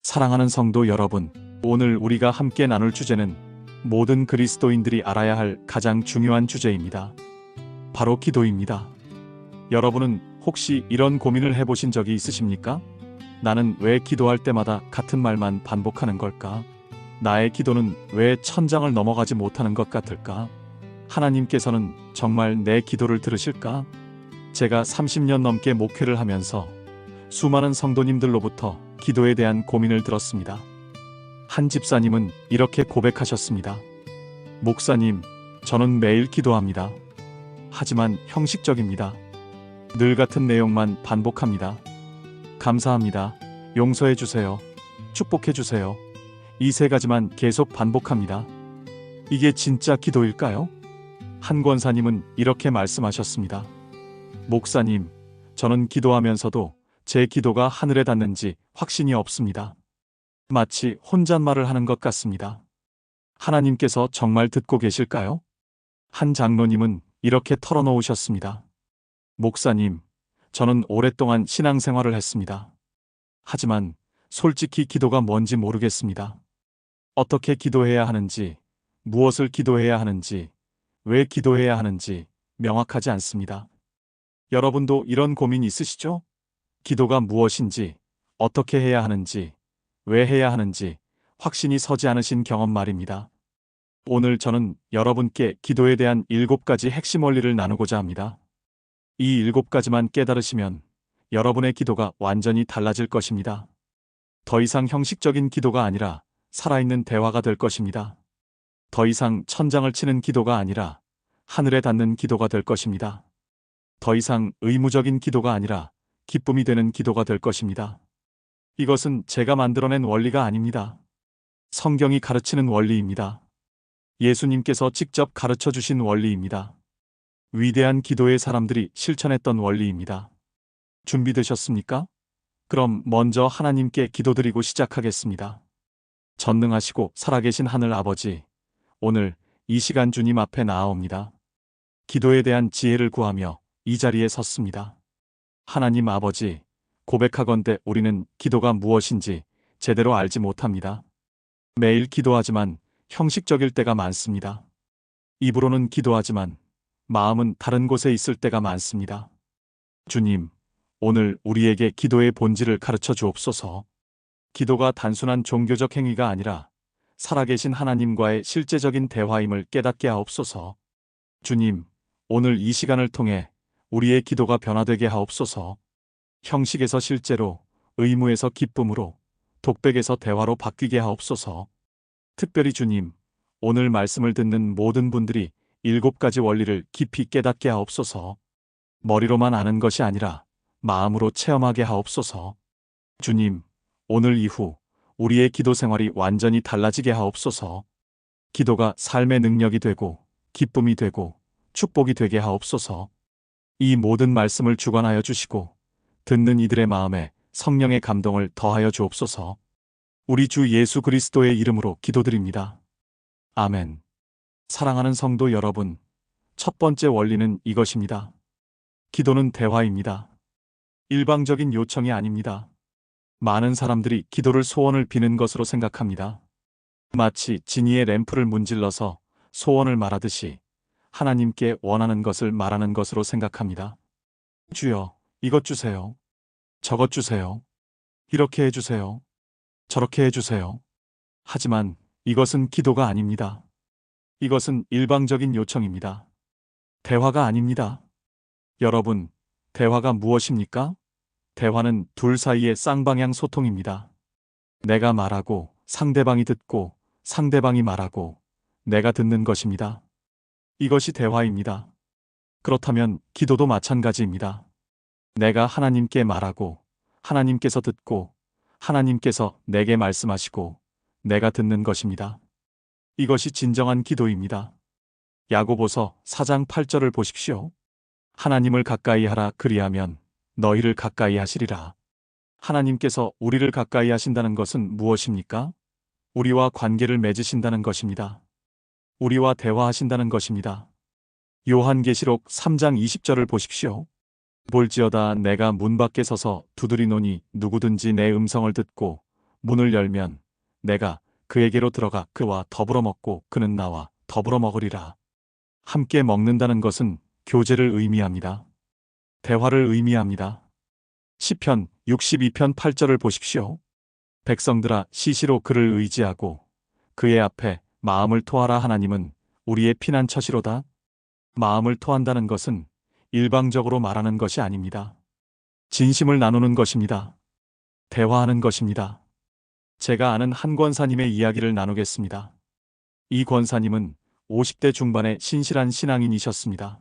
사랑하는 성도 여러분, 오늘 우리가 함께 나눌 주제는 모든 그리스도인들이 알아야 할 가장 중요한 주제입니다. 바로 기도입니다. 여러분은 혹시 이런 고민을 해보신 적이 있으십니까? 나는 왜 기도할 때마다 같은 말만 반복하는 걸까? 나의 기도는 왜 천장을 넘어가지 못하는 것 같을까? 하나님께서는 정말 내 기도를 들으실까? 제가 30년 넘게 목회를 하면서 수많은 성도님들로부터 기도에 대한 고민을 들었습니다. 한 집사님은 이렇게 고백하셨습니다. 목사님, 저는 매일 기도합니다. 하지만 형식적입니다. 늘 같은 내용만 반복합니다. 감사합니다. 용서해 주세요. 축복해 주세요. 이 세 가지만 계속 반복합니다. 이게 진짜 기도일까요? 한 권사님은 이렇게 말씀하셨습니다. 목사님, 저는 기도하면서도 제 기도가 하늘에 닿는지 확신이 없습니다. 마치 혼잣말을 하는 것 같습니다. 하나님께서 정말 듣고 계실까요? 한 장로님은 이렇게 털어놓으셨습니다. 목사님, 저는 오랫동안 신앙생활을 했습니다. 하지만 솔직히 기도가 뭔지 모르겠습니다. 어떻게 기도해야 하는지, 무엇을 기도해야 하는지, 왜 기도해야 하는지 명확하지 않습니다. 여러분도 이런 고민 있으시죠? 기도가 무엇인지, 어떻게 해야 하는지, 왜 해야 하는지 확신이 서지 않으신 경험 말입니다. 오늘 저는 여러분께 기도에 대한 7가지 핵심 원리를 나누고자 합니다. 이 7가지만 깨달으시면 여러분의 기도가 완전히 달라질 것입니다. 더 이상 형식적인 기도가 아니라 살아있는 대화가 될 것입니다. 더 이상 천장을 치는 기도가 아니라 하늘에 닿는 기도가 될 것입니다. 더 이상 의무적인 기도가 아니라 기쁨이 되는 기도가 될 것입니다. 이것은 제가 만들어낸 원리가 아닙니다. 성경이 가르치는 원리입니다. 예수님께서 직접 가르쳐 주신 원리입니다. 위대한 기도의 사람들이 실천했던 원리입니다. 준비되셨습니까? 그럼 먼저 하나님께 기도드리고 시작하겠습니다. 전능하시고 살아계신 하늘 아버지, 오늘 이 시간 주님 앞에 나아옵니다. 기도에 대한 지혜를 구하며 이 자리에 섰습니다. 하나님 아버지, 고백하건대 우리는 기도가 무엇인지 제대로 알지 못합니다. 매일 기도하지만 형식적일 때가 많습니다. 입으로는 기도하지만 마음은 다른 곳에 있을 때가 많습니다. 주님, 오늘 우리에게 기도의 본질을 가르쳐 주옵소서. 기도가 단순한 종교적 행위가 아니라 살아계신 하나님과의 실제적인 대화임을 깨닫게 하옵소서. 주님, 오늘 이 시간을 통해 우리의 기도가 변화되게 하옵소서. 형식에서 실제로, 의무에서 기쁨으로, 독백에서 대화로 바뀌게 하옵소서. 특별히 주님, 오늘 말씀을 듣는 모든 분들이 7가지 원리를 깊이 깨닫게 하옵소서. 머리로만 아는 것이 아니라 마음으로 체험하게 하옵소서. 주님, 오늘 이후 우리의 기도 생활이 완전히 달라지게 하옵소서. 기도가 삶의 능력이 되고 기쁨이 되고 축복이 되게 하옵소서. 이 모든 말씀을 주관하여 주시고 듣는 이들의 마음에 성령의 감동을 더하여 주옵소서. 우리 주 예수 그리스도의 이름으로 기도드립니다. 아멘. 사랑하는 성도 여러분, 첫 번째 원리는 이것입니다. 기도는 대화입니다. 일방적인 요청이 아닙니다. 많은 사람들이 기도를 소원을 비는 것으로 생각합니다. 마치 지니의 램프를 문질러서 소원을 말하듯이 하나님께 원하는 것을 말하는 것으로 생각합니다. 주여, 이것 주세요. 저것 주세요. 이렇게 해주세요. 저렇게 해주세요. 하지만 이것은 기도가 아닙니다. 이것은 일방적인 요청입니다. 대화가 아닙니다. 여러분, 대화가 무엇입니까? 대화는 둘 사이의 쌍방향 소통입니다. 내가 말하고 상대방이 듣고 상대방이 말하고 내가 듣는 것입니다. 이것이 대화입니다. 그렇다면 기도도 마찬가지입니다. 내가 하나님께 말하고 하나님께서 듣고 하나님께서 내게 말씀하시고 내가 듣는 것입니다. 이것이 진정한 기도입니다. 야고보서 4장 8절을 보십시오. 하나님을 가까이 하라 그리하면 너희를 가까이 하시리라. 하나님께서 우리를 가까이 하신다는 것은 무엇입니까? 우리와 관계를 맺으신다는 것입니다. 우리와 대화하신다는 것입니다. 요한계시록 3장 20절을 보십시오. 볼지어다 내가 문 밖에 서서 두드리노니 누구든지 내 음성을 듣고 문을 열면 내가 그에게로 들어가 그와 더불어 먹고 그는 나와 더불어 먹으리라. 함께 먹는다는 것은 교제를 의미합니다. 대화를 의미합니다. 시편 62편 8절을 보십시오. 백성들아 시시로 그를 의지하고 그의 앞에 마음을 토하라. 하나님은 우리의 피난처시로다. 마음을 토한다는 것은 일방적으로 말하는 것이 아닙니다. 진심을 나누는 것입니다. 대화하는 것입니다. 제가 아는 한 권사님의 이야기를 나누겠습니다. 이 권사님은 50대 중반의 신실한 신앙인이셨습니다.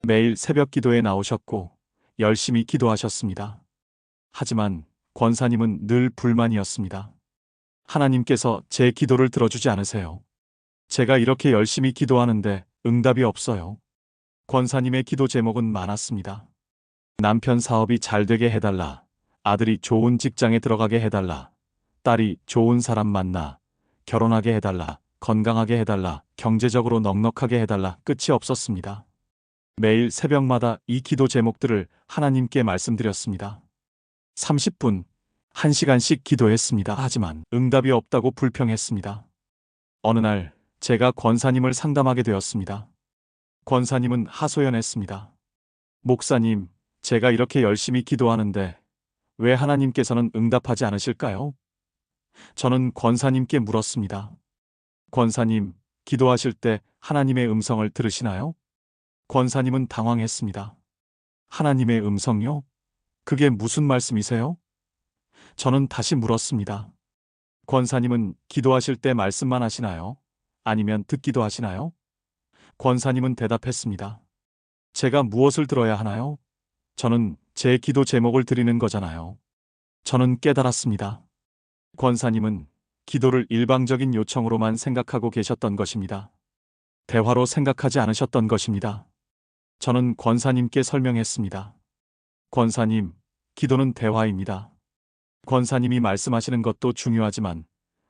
매일 새벽 기도에 나오셨고 열심히 기도하셨습니다. 하지만 권사님은 늘 불만이었습니다. 하나님께서 제 기도를 들어주지 않으세요. 제가 이렇게 열심히 기도하는데 응답이 없어요. 권사님의 기도 제목은 많았습니다. 남편 사업이 잘 되게 해달라. 아들이 좋은 직장에 들어가게 해달라. 딸이 좋은 사람 만나 결혼하게 해달라. 건강하게 해달라. 경제적으로 넉넉하게 해달라. 끝이 없었습니다. 매일 새벽마다 이 기도 제목들을 하나님께 말씀드렸습니다. 30분, 1시간씩 기도했습니다. 하지만 응답이 없다고 불평했습니다. 어느 날 제가 권사님을 상담하게 되었습니다. 권사님은 하소연했습니다. 목사님, 제가 이렇게 열심히 기도하는데 왜 하나님께서는 응답하지 않으실까요? 저는 권사님께 물었습니다. 권사님, 기도하실 때 하나님의 음성을 들으시나요? 권사님은 당황했습니다. 하나님의 음성요? 그게 무슨 말씀이세요? 저는 다시 물었습니다. 권사님은 기도하실 때 말씀만 하시나요? 아니면 듣기도 하시나요? 권사님은 대답했습니다. 제가 무엇을 들어야 하나요? 저는 제 기도 제목을 드리는 거잖아요. 저는 깨달았습니다. 권사님은 기도를 일방적인 요청으로만 생각하고 계셨던 것입니다. 대화로 생각하지 않으셨던 것입니다. 저는 권사님께 설명했습니다. 권사님, 기도는 대화입니다. 권사님이 말씀하시는 것도 중요하지만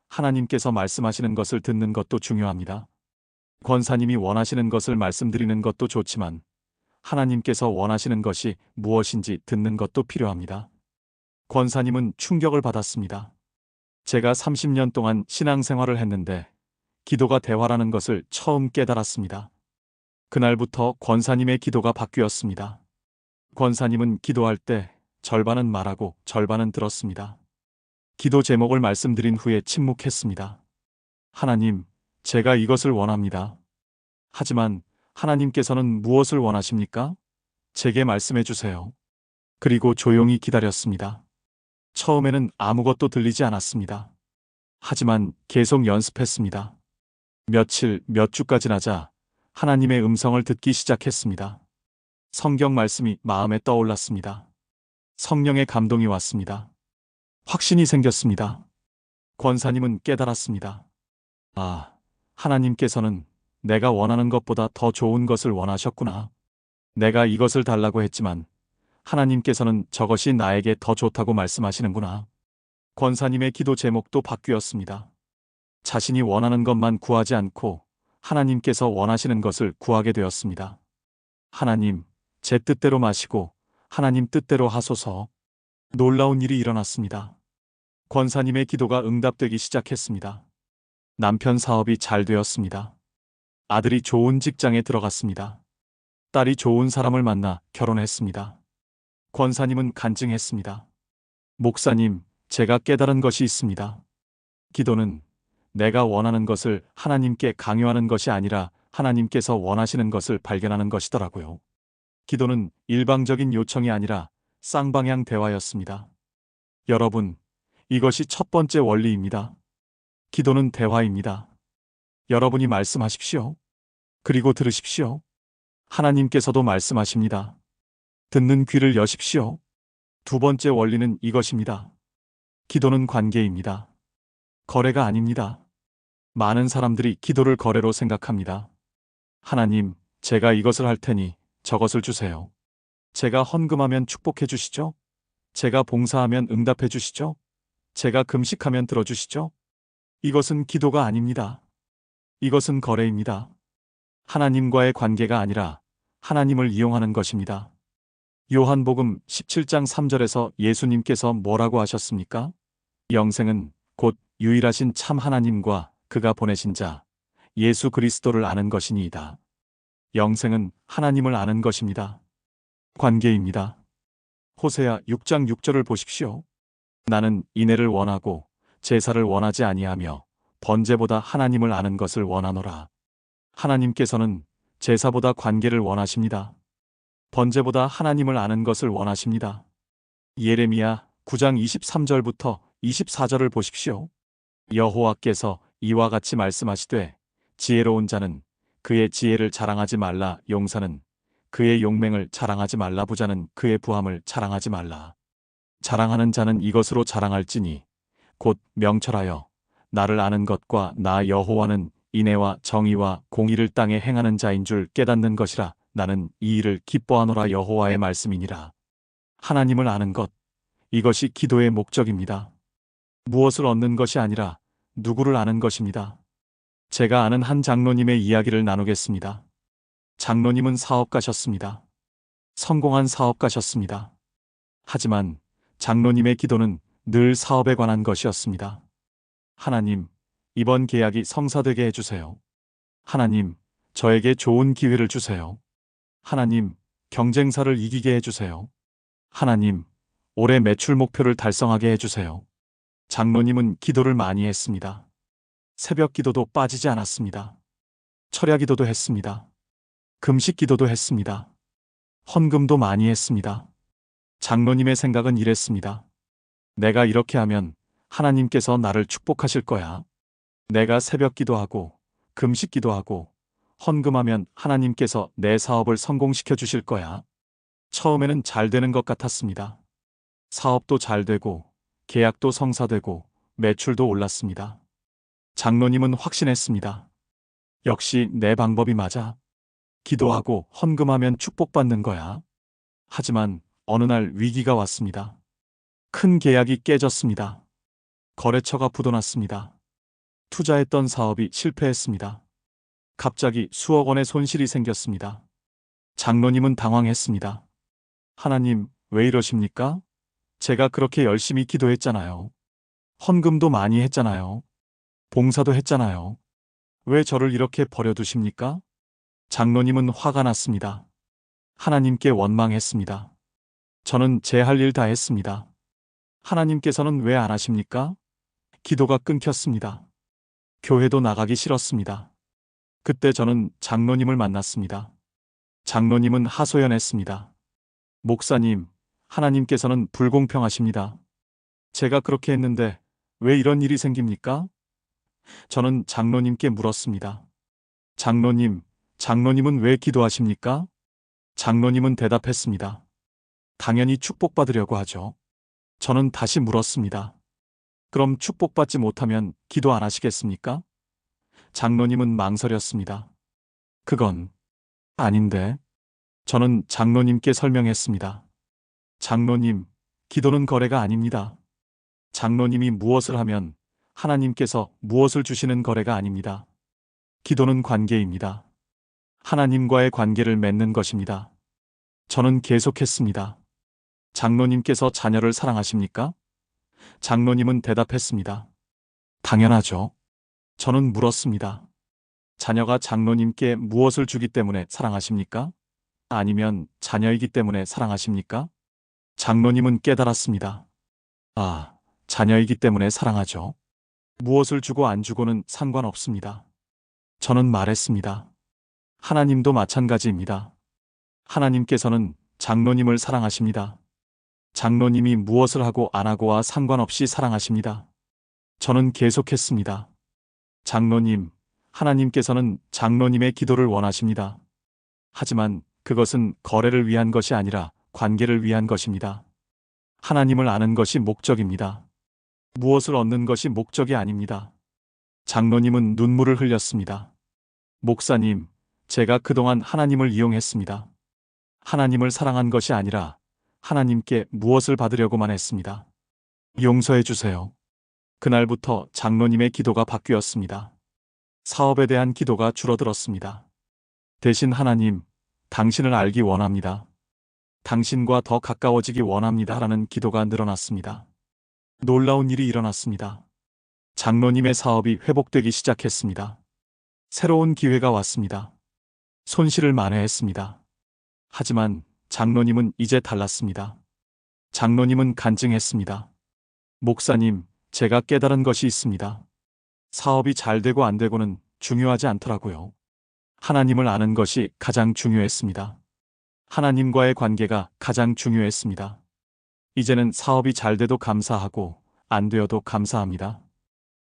하나님께서 말씀하시는 것을 듣는 것도 중요합니다. 권사님이 원하시는 것을 말씀드리는 것도 좋지만 하나님께서 원하시는 것이 무엇인지 듣는 것도 필요합니다. 권사님은 충격을 받았습니다. 제가 30년 동안 신앙생활을 했는데 기도가 대화라는 것을 처음 깨달았습니다. 그날부터 권사님의 기도가 바뀌었습니다. 권사님은 기도할 때 절반은 말하고 절반은 들었습니다. 기도 제목을 말씀드린 후에 침묵했습니다. 하나님, 제가 이것을 원합니다. 하지만 하나님께서는 무엇을 원하십니까? 제게 말씀해 주세요. 그리고 조용히 기다렸습니다. 처음에는 아무것도 들리지 않았습니다. 하지만 계속 연습했습니다. 며칠, 몇 주까지 나자 하나님의 음성을 듣기 시작했습니다. 성경 말씀이 마음에 떠올랐습니다. 성령의 감동이 왔습니다. 확신이 생겼습니다. 권사님은 깨달았습니다. 아, 하나님께서는 내가 원하는 것보다 더 좋은 것을 원하셨구나. 내가 이것을 달라고 했지만 하나님께서는 저것이 나에게 더 좋다고 말씀하시는구나. 권사님의 기도 제목도 바뀌었습니다. 자신이 원하는 것만 구하지 않고 하나님께서 원하시는 것을 구하게 되었습니다. 하나님, 제 뜻대로 마시고 하나님 뜻대로 하소서. 놀라운 일이 일어났습니다. 권사님의 기도가 응답되기 시작했습니다. 남편 사업이 잘 되었습니다. 아들이 좋은 직장에 들어갔습니다. 딸이 좋은 사람을 만나 결혼했습니다. 권사님은 간증했습니다. 목사님, 제가 깨달은 것이 있습니다. 기도는 내가 원하는 것을 하나님께 강요하는 것이 아니라 하나님께서 원하시는 것을 발견하는 것이더라고요. 기도는 일방적인 요청이 아니라 쌍방향 대화였습니다. 여러분, 이것이 첫 번째 원리입니다. 기도는 대화입니다. 여러분이 말씀하십시오. 그리고 들으십시오. 하나님께서도 말씀하십니다. 듣는 귀를 여십시오. 두 번째 원리는 이것입니다. 기도는 관계입니다. 거래가 아닙니다. 많은 사람들이 기도를 거래로 생각합니다. 하나님, 제가 이것을 할 테니 저것을 주세요. 제가 헌금하면 축복해 주시죠? 제가 봉사하면 응답해 주시죠? 제가 금식하면 들어주시죠? 이것은 기도가 아닙니다. 이것은 거래입니다. 하나님과의 관계가 아니라 하나님을 이용하는 것입니다. 요한복음 17장 3절에서 예수님께서 뭐라고 하셨습니까? 영생은 곧 유일하신 참 하나님과 그가 보내신 자, 예수 그리스도를 아는 것이니이다. 영생은 하나님을 아는 것입니다. 관계입니다. 호세아 6장 6절을 보십시오. 나는 인애를 원하고 제사를 원하지 아니하며 번제보다 하나님을 아는 것을 원하노라. 하나님께서는 제사보다 관계를 원하십니다. 번제보다 하나님을 아는 것을 원하십니다. 예레미야 9장 23절부터 24절을 보십시오. 여호와께서 이와 같이 말씀하시되 지혜로운 자는 그의 지혜를 자랑하지 말라. 용사는 그의 용맹을 자랑하지 말라. 부자는 그의 부함을 자랑하지 말라. 자랑하는 자는 이것으로 자랑할지니 곧 명철하여 나를 아는 것과 나 여호와는 인애와 정의와 공의를 땅에 행하는 자인 줄 깨닫는 것이라. 나는 이 일을 기뻐하노라. 여호와의 말씀이니라. 하나님을 아는 것, 이것이 기도의 목적입니다. 무엇을 얻는 것이 아니라 누구를 아는 것입니다. 제가 아는 한 장로님의 이야기를 나누겠습니다. 장로님은 사업가셨습니다. 성공한 사업가셨습니다. 하지만 장로님의 기도는 늘 사업에 관한 것이었습니다. 하나님, 이번 계약이 성사되게 해주세요. 하나님, 저에게 좋은 기회를 주세요. 하나님, 경쟁사를 이기게 해주세요. 하나님, 올해 매출 목표를 달성하게 해주세요. 장로님은 기도를 많이 했습니다. 새벽 기도도 빠지지 않았습니다. 철야 기도도 했습니다. 금식 기도도 했습니다. 헌금도 많이 했습니다. 장로님의 생각은 이랬습니다. 내가 이렇게 하면 하나님께서 나를 축복하실 거야. 내가 새벽 기도하고 금식 기도하고 헌금하면 하나님께서 내 사업을 성공시켜 주실 거야. 처음에는 잘 되는 것 같았습니다. 사업도 잘 되고 계약도 성사되고 매출도 올랐습니다. 장로님은 확신했습니다. 역시 내 방법이 맞아. 기도하고 헌금하면 축복받는 거야. 하지만 어느 날 위기가 왔습니다. 큰 계약이 깨졌습니다. 거래처가 부도났습니다. 투자했던 사업이 실패했습니다. 갑자기 수억 원의 손실이 생겼습니다. 장로님은 당황했습니다. 하나님, 왜 이러십니까? 제가 그렇게 열심히 기도했잖아요. 헌금도 많이 했잖아요. 봉사도 했잖아요. 왜 저를 이렇게 버려두십니까? 장로님은 화가 났습니다. 하나님께 원망했습니다. 저는 제 할 일 다 했습니다. 하나님께서는 왜 안 하십니까? 기도가 끊겼습니다. 교회도 나가기 싫었습니다. 그때 저는 장로님을 만났습니다. 장로님은 하소연했습니다. 목사님, 하나님께서는 불공평하십니다. 제가 그렇게 했는데 왜 이런 일이 생깁니까? 저는 장로님께 물었습니다. 장로님은 왜 기도하십니까? 장로님은 대답했습니다. 당연히 축복받으려고 하죠. 저는 다시 물었습니다. 그럼 축복받지 못하면 기도 안 하시겠습니까? 장로님은 망설였습니다. 그건 아닌데. 저는 장로님께 설명했습니다. 장로님, 기도는 거래가 아닙니다. 장로님이 무엇을 하면 하나님께서 무엇을 주시는 거래가 아닙니다. 기도는 관계입니다. 하나님과의 관계를 맺는 것입니다. 저는 계속했습니다. 장로님께서 자녀를 사랑하십니까? 장로님은 대답했습니다. 당연하죠. 저는 물었습니다. 자녀가 장로님께 무엇을 주기 때문에 사랑하십니까? 아니면 자녀이기 때문에 사랑하십니까? 장로님은 깨달았습니다. 아, 자녀이기 때문에 사랑하죠. 무엇을 주고 안 주고는 상관없습니다. 저는 말했습니다. 하나님도 마찬가지입니다. 하나님께서는 장로님을 사랑하십니다. 장로님이 무엇을 하고 안 하고와 상관없이 사랑하십니다. 저는 계속했습니다. 장로님, 하나님께서는 장로님의 기도를 원하십니다. 하지만 그것은 거래를 위한 것이 아니라 관계를 위한 것입니다. 하나님을 아는 것이 목적입니다. 무엇을 얻는 것이 목적이 아닙니다. 장로님은 눈물을 흘렸습니다. 목사님, 제가 그동안 하나님을 이용했습니다. 하나님을 사랑한 것이 아니라 하나님께 무엇을 받으려고만 했습니다. 용서해 주세요. 그날부터 장로님의 기도가 바뀌었습니다. 사업에 대한 기도가 줄어들었습니다. 대신 하나님, 당신을 알기 원합니다. 당신과 더 가까워지기 원합니다. 라는 기도가 늘어났습니다. 놀라운 일이 일어났습니다. 장로님의 사업이 회복되기 시작했습니다. 새로운 기회가 왔습니다. 손실을 만회했습니다. 하지만 장로님은 이제 달랐습니다. 장로님은 간증했습니다. 목사님, 제가 깨달은 것이 있습니다. 사업이 잘 되고 안 되고는 중요하지 않더라고요. 하나님을 아는 것이 가장 중요했습니다. 하나님과의 관계가 가장 중요했습니다. 이제는 사업이 잘 돼도 감사하고 안 되어도 감사합니다.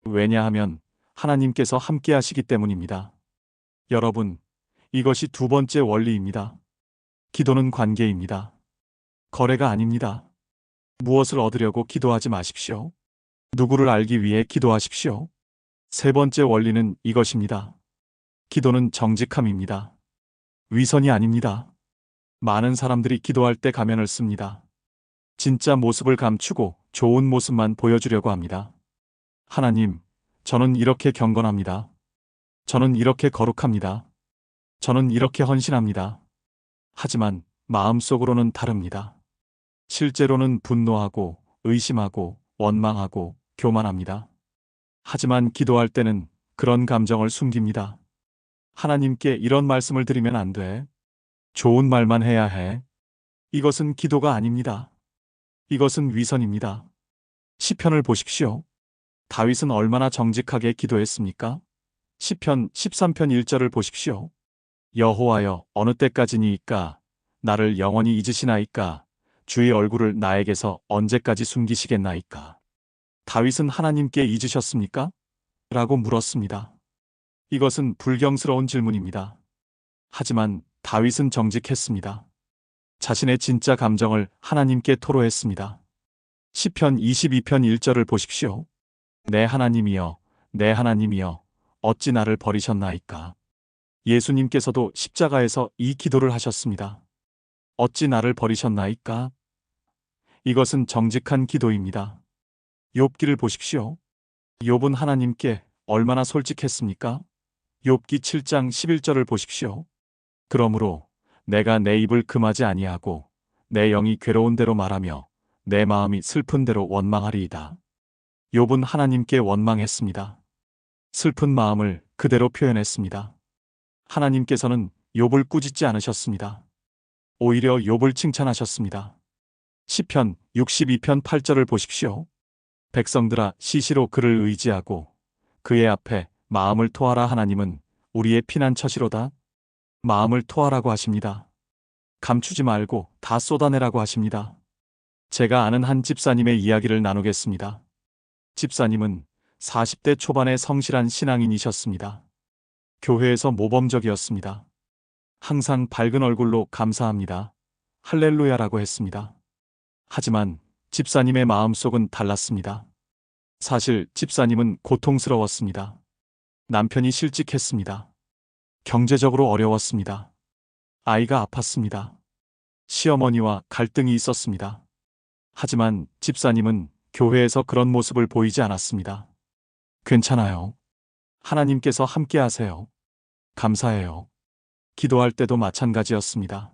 왜냐하면 하나님께서 함께 하시기 때문입니다. 여러분, 이것이 두 번째 원리입니다. 기도는 관계입니다. 거래가 아닙니다. 무엇을 얻으려고 기도하지 마십시오. 누구를 알기 위해 기도하십시오. 세 번째 원리는 이것입니다. 기도는 정직함입니다. 위선이 아닙니다. 많은 사람들이 기도할 때 가면을 씁니다. 진짜 모습을 감추고 좋은 모습만 보여주려고 합니다. 하나님, 저는 이렇게 경건합니다. 저는 이렇게 거룩합니다. 저는 이렇게 헌신합니다. 하지만 마음속으로는 다릅니다. 실제로는 분노하고 의심하고 원망하고 교만합니다. 하지만 기도할 때는 그런 감정을 숨깁니다. 하나님께 이런 말씀을 드리면 안 돼. 좋은 말만 해야 해. 이것은 기도가 아닙니다. 이것은 위선입니다. 시편을 보십시오. 다윗은 얼마나 정직하게 기도했습니까? 시편 13편 1절을 보십시오. 여호와여, 어느 때까지니이까? 나를 영원히 잊으시나이까? 주의 얼굴을 나에게서 언제까지 숨기시겠나이까? 다윗은 하나님께 잊으셨습니까? 라고 물었습니다. 이것은 불경스러운 질문입니다. 하지만 다윗은 정직했습니다. 자신의 진짜 감정을 하나님께 토로했습니다. 시편 22편 1절을 보십시오. 내 하나님이여, 내 하나님이여, 어찌 나를 버리셨나이까? 예수님께서도 십자가에서 이 기도를 하셨습니다. 어찌 나를 버리셨나이까? 이것은 정직한 기도입니다. 욥기를 보십시오. 욥은 하나님께 얼마나 솔직했습니까? 욥기 7장 11절을 보십시오. 그러므로 내가 내 입을 금하지 아니하고 내 영이 괴로운 대로 말하며 내 마음이 슬픈 대로 원망하리이다. 욥은 하나님께 원망했습니다. 슬픈 마음을 그대로 표현했습니다. 하나님께서는 욥을 꾸짖지 않으셨습니다. 오히려 욥을 칭찬하셨습니다. 시편 62편 8절을 보십시오. 백성들아, 시시로 그를 의지하고 그의 앞에 마음을 토하라. 하나님은 우리의 피난처시로다. 마음을 토하라고 하십니다. 감추지 말고 다 쏟아내라고 하십니다. 제가 아는 한 집사님의 이야기를 나누겠습니다. 집사님은 40대 초반의 성실한 신앙인이셨습니다. 교회에서 모범적이었습니다. 항상 밝은 얼굴로 감사합니다. 할렐루야라고 했습니다. 하지만 집사님의 마음속은 달랐습니다. 사실 집사님은 고통스러웠습니다. 남편이 실직했습니다. 경제적으로 어려웠습니다. 아이가 아팠습니다. 시어머니와 갈등이 있었습니다. 하지만 집사님은 교회에서 그런 모습을 보이지 않았습니다. 괜찮아요. 하나님께서 함께 하세요. 감사해요. 기도할 때도 마찬가지였습니다.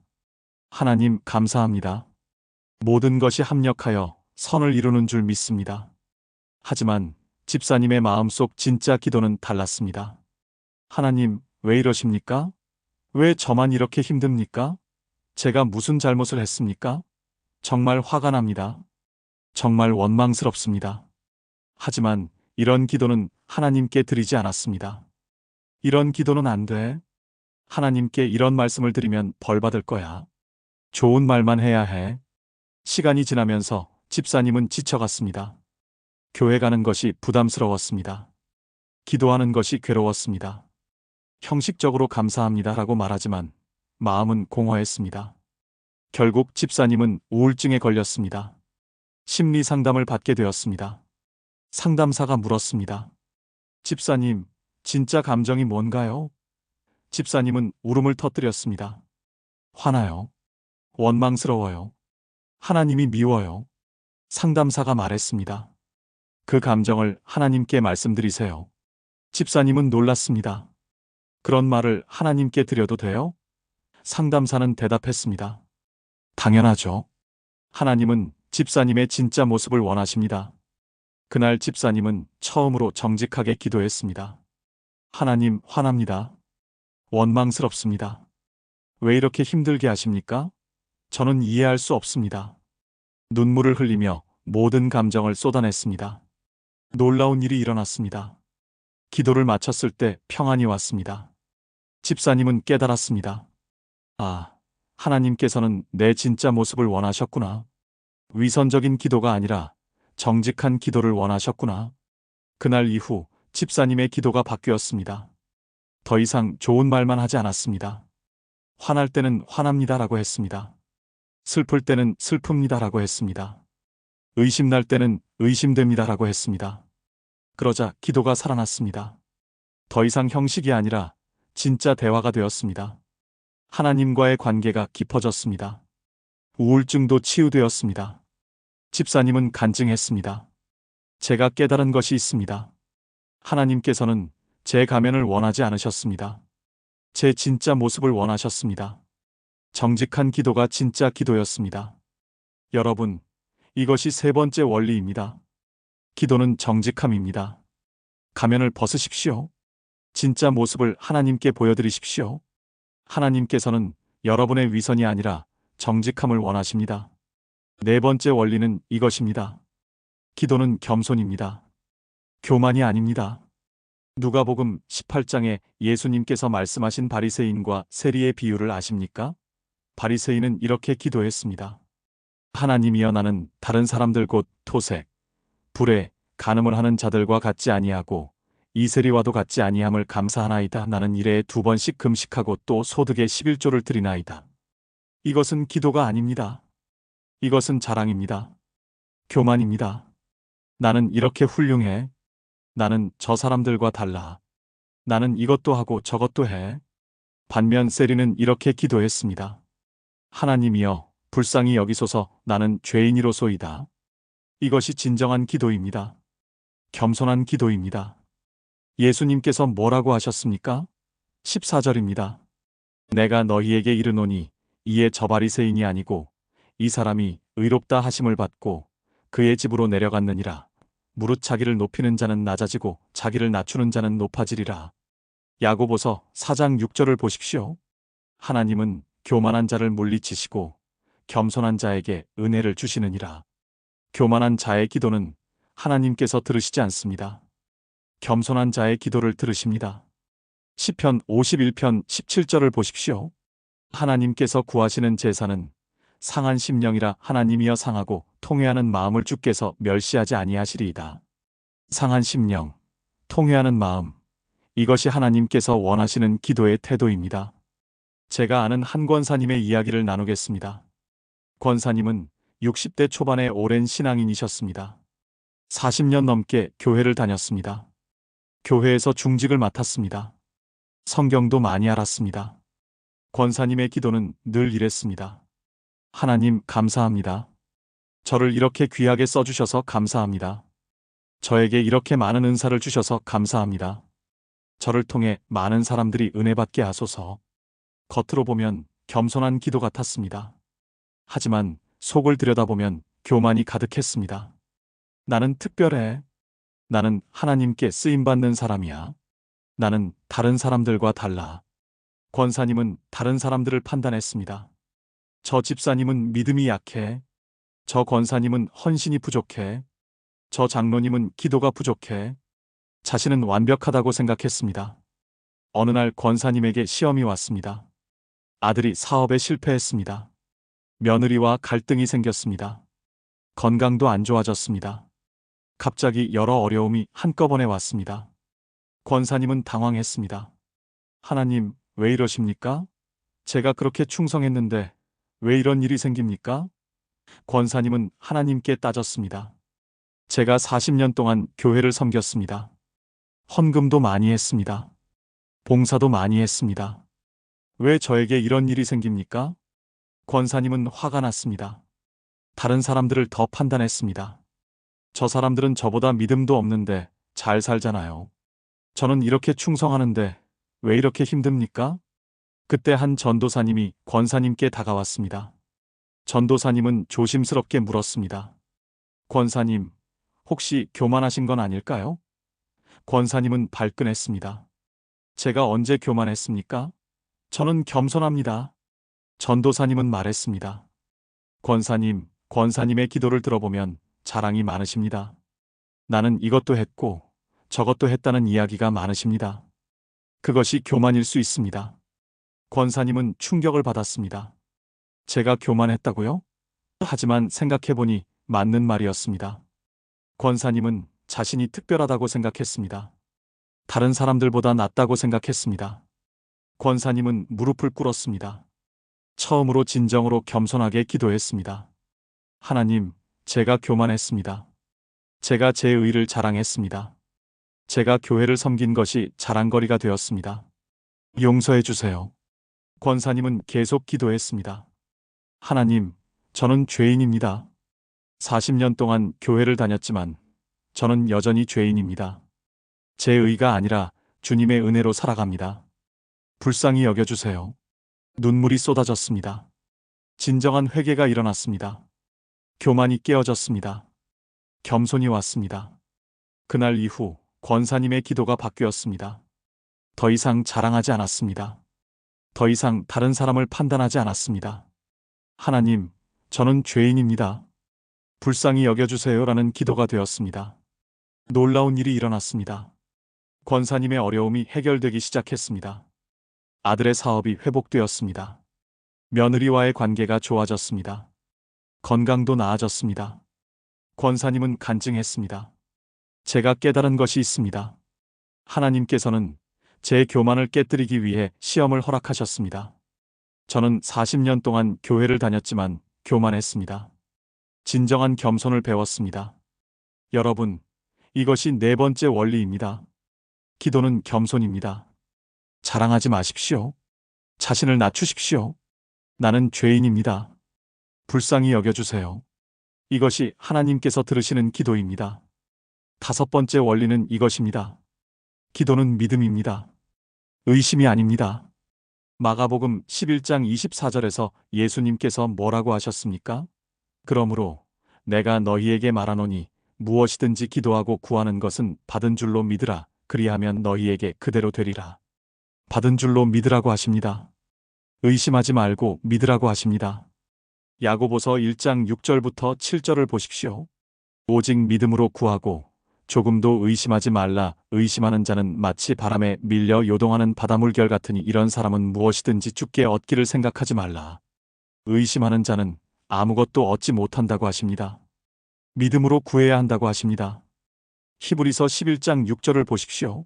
하나님, 감사합니다. 모든 것이 합력하여 선을 이루는 줄 믿습니다. 하지만 집사님의 마음속 진짜 기도는 달랐습니다. 하나님, 왜 이러십니까? 왜 저만 이렇게 힘듭니까? 제가 무슨 잘못을 했습니까? 정말 화가 납니다. 정말 원망스럽습니다. 하지만 이런 기도는 하나님께 드리지 않았습니다. 이런 기도는 안 돼. 하나님께 이런 말씀을 드리면 벌 받을 거야. 좋은 말만 해야 해. 시간이 지나면서 집사님은 지쳐갔습니다. 교회 가는 것이 부담스러웠습니다. 기도하는 것이 괴로웠습니다. 형식적으로 감사합니다라고 말하지만 마음은 공허했습니다. 결국 집사님은 우울증에 걸렸습니다. 심리 상담을 받게 되었습니다. 상담사가 물었습니다. 집사님, 진짜 감정이 뭔가요? 집사님은 울음을 터뜨렸습니다. 화나요. 원망스러워요. 하나님이 미워요. 상담사가 말했습니다. 그 감정을 하나님께 말씀드리세요. 집사님은 놀랐습니다. 그런 말을 하나님께 드려도 돼요? 상담사는 대답했습니다. 당연하죠. 하나님은 집사님의 진짜 모습을 원하십니다. 그날 집사님은 처음으로 정직하게 기도했습니다. 하나님, 화납니다. 원망스럽습니다. 왜 이렇게 힘들게 하십니까? 저는 이해할 수 없습니다. 눈물을 흘리며 모든 감정을 쏟아냈습니다. 놀라운 일이 일어났습니다. 기도를 마쳤을 때 평안이 왔습니다. 집사님은 깨달았습니다. 아, 하나님께서는 내 진짜 모습을 원하셨구나. 위선적인 기도가 아니라 정직한 기도를 원하셨구나. 그날 이후 집사님의 기도가 바뀌었습니다. 더 이상 좋은 말만 하지 않았습니다. 화날 때는 화납니다라고 했습니다. 슬플 때는 슬픕니다라고 했습니다. 의심날 때는 의심됩니다라고 했습니다. 그러자 기도가 살아났습니다. 더 이상 형식이 아니라 진짜 대화가 되었습니다. 하나님과의 관계가 깊어졌습니다. 우울증도 치유되었습니다. 집사님은 간증했습니다. 제가 깨달은 것이 있습니다. 하나님께서는 제 가면을 원하지 않으셨습니다. 제 진짜 모습을 원하셨습니다. 정직한 기도가 진짜 기도였습니다. 여러분, 이것이 세 번째 원리입니다. 기도는 정직함입니다. 가면을 벗으십시오. 진짜 모습을 하나님께 보여드리십시오. 하나님께서는 여러분의 위선이 아니라 정직함을 원하십니다. 네 번째 원리는 이것입니다. 기도는 겸손입니다. 교만이 아닙니다. 누가복음 18장에 예수님께서 말씀하신 바리새인과 세리의 비유를 아십니까? 바리새인은 이렇게 기도했습니다. 하나님이여, 나는 다른 사람들 곧 토색, 불에, 간음을 하는 자들과 같지 아니하고 이 세리와도 같지 아니함을 감사하나이다. 나는 일에 2번씩 금식하고 또 소득의 11조를 드리나이다. 이것은 기도가 아닙니다. 이것은 자랑입니다. 교만입니다. 나는 이렇게 훌륭해. 나는 저 사람들과 달라. 나는 이것도 하고 저것도 해. 반면 세리는 이렇게 기도했습니다. 하나님이여, 불쌍히 여기소서. 나는 죄인이로소이다. 이것이 진정한 기도입니다. 겸손한 기도입니다. 예수님께서 뭐라고 하셨습니까? 14절입니다. 내가 너희에게 이르노니 이에 저 바리새인이 아니고 이 사람이 의롭다 하심을 받고 그의 집으로 내려갔느니라. 무릇 자기를 높이는 자는 낮아지고 자기를 낮추는 자는 높아지리라. 야고보서 4장 6절을 보십시오. 하나님은 교만한 자를 물리치시고 겸손한 자에게 은혜를 주시느니라. 교만한 자의 기도는 하나님께서 들으시지 않습니다. 겸손한 자의 기도를 들으십니다. 시편 51편 17절을 보십시오. 하나님께서 구하시는 제사는 상한 심령이라. 하나님이여, 상하고 통회하는 마음을 주께서 멸시하지 아니하시리이다. 상한 심령, 통회하는 마음, 이것이 하나님께서 원하시는 기도의 태도입니다. 제가 아는 한 권사님의 이야기를 나누겠습니다. 권사님은 60대 초반의 오랜 신앙인이셨습니다. 40년 넘게 교회를 다녔습니다. 교회에서 중직을 맡았습니다. 성경도 많이 알았습니다. 권사님의 기도는 늘 이랬습니다. 하나님, 감사합니다. 저를 이렇게 귀하게 써주셔서 감사합니다. 저에게 이렇게 많은 은사를 주셔서 감사합니다. 저를 통해 많은 사람들이 은혜 받게 하소서. 겉으로 보면 겸손한 기도 같았습니다. 하지만 속을 들여다보면 교만이 가득했습니다. 나는 특별해. 나는 하나님께 쓰임받는 사람이야. 나는 다른 사람들과 달라. 권사님은 다른 사람들을 판단했습니다. 저 집사님은 믿음이 약해. 저 권사님은 헌신이 부족해. 저 장로님은 기도가 부족해. 자신은 완벽하다고 생각했습니다. 어느 날 권사님에게 시험이 왔습니다. 아들이 사업에 실패했습니다. 며느리와 갈등이 생겼습니다. 건강도 안 좋아졌습니다. 갑자기 여러 어려움이 한꺼번에 왔습니다. 권사님은 당황했습니다. 하나님, 왜 이러십니까? 제가 그렇게 충성했는데 왜 이런 일이 생깁니까? 권사님은 하나님께 따졌습니다. 제가 40년 동안 교회를 섬겼습니다. 헌금도 많이 했습니다. 봉사도 많이 했습니다. 왜 저에게 이런 일이 생깁니까? 권사님은 화가 났습니다. 다른 사람들을 더 판단했습니다. 저 사람들은 저보다 믿음도 없는데 잘 살잖아요. 저는 이렇게 충성하는데 왜 이렇게 힘듭니까? 그때 한 전도사님이 권사님께 다가왔습니다. 전도사님은 조심스럽게 물었습니다. 권사님, 혹시 교만하신 건 아닐까요? 권사님은 발끈했습니다. 제가 언제 교만했습니까? 저는 겸손합니다. 전도사님은 말했습니다. 권사님의 기도를 들어보면 자랑이 많으십니다. 나는 이것도 했고 저것도 했다는 이야기가 많으십니다. 그것이 교만일 수 있습니다. 권사님은 충격을 받았습니다. 제가 교만했다고요? 하지만 생각해보니 맞는 말이었습니다. 권사님은 자신이 특별하다고 생각했습니다. 다른 사람들보다 낫다고 생각했습니다. 권사님은 무릎을 꿇었습니다. 처음으로 진정으로 겸손하게 기도했습니다. 하나님, 제가 교만했습니다. 제가 제 의를 자랑했습니다. 제가 교회를 섬긴 것이 자랑거리가 되었습니다. 용서해 주세요. 권사님은 계속 기도했습니다. 하나님, 저는 죄인입니다. 40년 동안 교회를 다녔지만 저는 여전히 죄인입니다. 제 의가 아니라 주님의 은혜로 살아갑니다. 불쌍히 여겨주세요. 눈물이 쏟아졌습니다. 진정한 회개가 일어났습니다. 교만이 깨어졌습니다. 겸손이 왔습니다. 그날 이후 권사님의 기도가 바뀌었습니다. 더 이상 자랑하지 않았습니다. 더 이상 다른 사람을 판단하지 않았습니다. 하나님, 저는 죄인입니다. 불쌍히 여겨주세요라는 기도가 되었습니다. 놀라운 일이 일어났습니다. 권사님의 어려움이 해결되기 시작했습니다. 아들의 사업이 회복되었습니다. 며느리와의 관계가 좋아졌습니다. 건강도 나아졌습니다. 권사님은 간증했습니다. 제가 깨달은 것이 있습니다. 하나님께서는 제 교만을 깨뜨리기 위해 시험을 허락하셨습니다. 저는 40년 동안 교회를 다녔지만 교만했습니다. 진정한 겸손을 배웠습니다. 여러분, 이것이 네 번째 원리입니다. 기도는 겸손입니다. 자랑하지 마십시오. 자신을 낮추십시오. 나는 죄인입니다. 불쌍히 여겨주세요. 이것이 하나님께서 들으시는 기도입니다. 다섯 번째 원리는 이것입니다. 기도는 믿음입니다. 의심이 아닙니다. 마가복음 11장 24절에서 예수님께서 뭐라고 하셨습니까? 그러므로 내가 너희에게 말하노니 무엇이든지 기도하고 구하는 것은 받은 줄로 믿으라. 그리하면 너희에게 그대로 되리라. 받은 줄로 믿으라고 하십니다. 의심하지 말고 믿으라고 하십니다. 야고보서 1장 6절부터 7절을 보십시오. 오직 믿음으로 구하고 조금도 의심하지 말라. 의심하는 자는 마치 바람에 밀려 요동하는 바닷물결 같으니 이런 사람은 무엇이든지 주께 얻기를 생각하지 말라. 의심하는 자는 아무것도 얻지 못한다고 하십니다. 믿음으로 구해야 한다고 하십니다. 히브리서 11장 6절을 보십시오.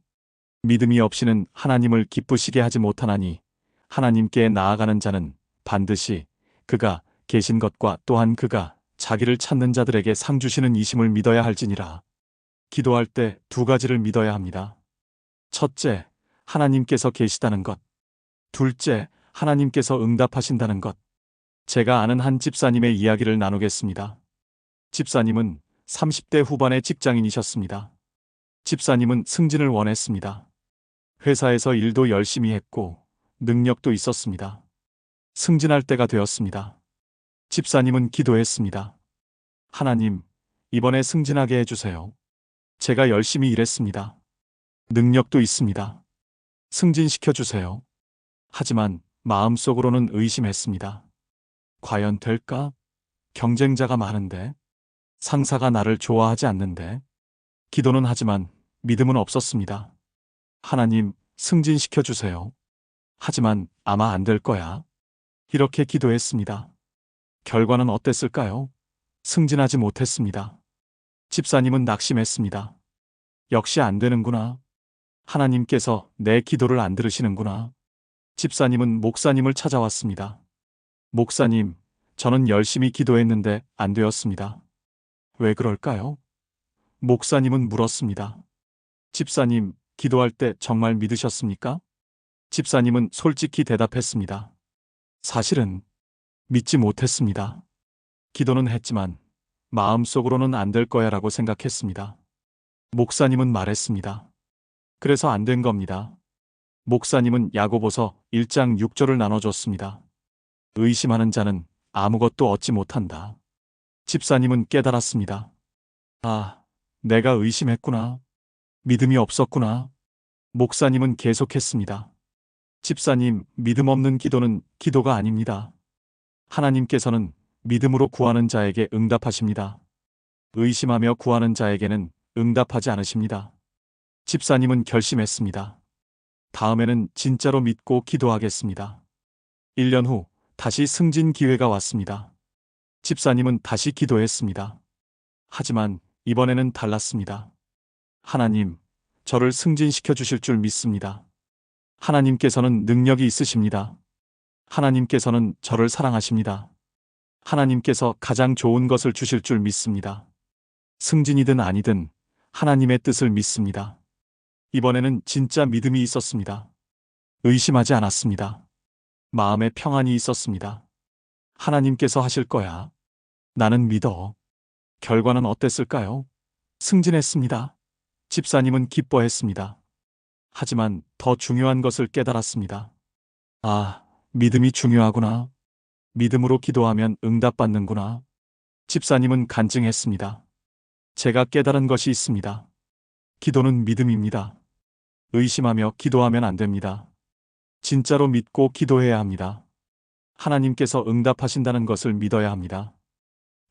믿음이 없이는 하나님을 기쁘시게 하지 못하나니 하나님께 나아가는 자는 반드시 그가 계신 것과 또한 그가 자기를 찾는 자들에게 상 주시는 이심을 믿어야 할지니라. 기도할 때 두 가지를 믿어야 합니다. 첫째, 하나님께서 계시다는 것. 둘째, 하나님께서 응답하신다는 것. 제가 아는 한 집사님의 이야기를 나누겠습니다. 집사님은 30대 후반의 직장인이셨습니다. 집사님은 승진을 원했습니다. 회사에서 일도 열심히 했고 능력도 있었습니다. 승진할 때가 되었습니다. 집사님은 기도했습니다. 하나님, 이번에 승진하게 해주세요. 제가 열심히 일했습니다. 능력도 있습니다. 승진시켜주세요. 하지만 마음속으로는 의심했습니다. 과연 될까? 경쟁자가 많은데, 상사가 나를 좋아하지 않는데, 기도는 하지만 믿음은 없었습니다. 하나님, 승진시켜주세요. 하지만 아마 안 될 거야. 이렇게 기도했습니다. 결과는 어땠을까요? 승진하지 못했습니다. 집사님은 낙심했습니다. 역시 안 되는구나. 하나님께서 내 기도를 안 들으시는구나. 집사님은 목사님을 찾아왔습니다. 목사님, 저는 열심히 기도했는데 안 되었습니다. 왜 그럴까요? 목사님은 물었습니다. 집사님, 기도할 때 정말 믿으셨습니까? 집사님은 솔직히 대답했습니다. 사실은 믿지 못했습니다. 기도는 했지만 마음속으로는 안 될 거야 라고 생각했습니다. 목사님은 말했습니다. 그래서 안 된 겁니다. 목사님은 야고보서 1장 6절을 나눠줬습니다. 의심하는 자는 아무것도 얻지 못한다. 집사님은 깨달았습니다. 아, 내가 의심했구나. 믿음이 없었구나. 목사님은 계속했습니다. 집사님, 믿음 없는 기도는 기도가 아닙니다. 하나님께서는 믿음으로 구하는 자에게 응답하십니다. 의심하며 구하는 자에게는 응답하지 않으십니다. 집사님은 결심했습니다. 다음에는 진짜로 믿고 기도하겠습니다. 1년 후 다시 승진 기회가 왔습니다. 집사님은 다시 기도했습니다. 하지만 이번에는 달랐습니다. 하나님, 저를 승진시켜 주실 줄 믿습니다. 하나님께서는 능력이 있으십니다. 하나님께서는 저를 사랑하십니다. 하나님께서 가장 좋은 것을 주실 줄 믿습니다. 승진이든 아니든 하나님의 뜻을 믿습니다. 이번에는 진짜 믿음이 있었습니다. 의심하지 않았습니다. 마음에 평안이 있었습니다. 하나님께서 하실 거야. 나는 믿어. 결과는 어땠을까요? 승진했습니다. 집사님은 기뻐했습니다. 하지만 더 중요한 것을 깨달았습니다. 아, 믿음이 중요하구나. 믿음으로 기도하면 응답받는구나. 집사님은 간증했습니다. 제가 깨달은 것이 있습니다. 기도는 믿음입니다. 의심하며 기도하면 안 됩니다. 진짜로 믿고 기도해야 합니다. 하나님께서 응답하신다는 것을 믿어야 합니다.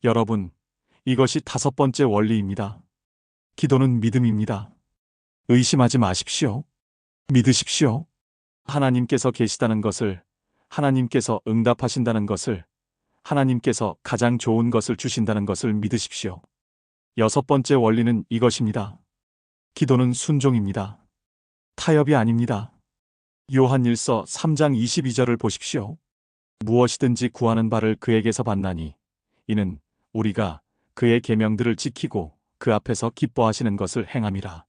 여러분, 이것이 5번째 원리입니다. 기도는 믿음입니다. 의심하지 마십시오. 믿으십시오. 하나님께서 계시다는 것을, 하나님께서 응답하신다는 것을, 하나님께서 가장 좋은 것을 주신다는 것을 믿으십시오. 6번째 원리는 이것입니다. 기도는 순종입니다. 타협이 아닙니다. 요한일서 3장 22절을 보십시오. 무엇이든지 구하는 바를 그에게서 받나니 이는 우리가 그의 계명들을 지키고 그 앞에서 기뻐하시는 것을 행함이라.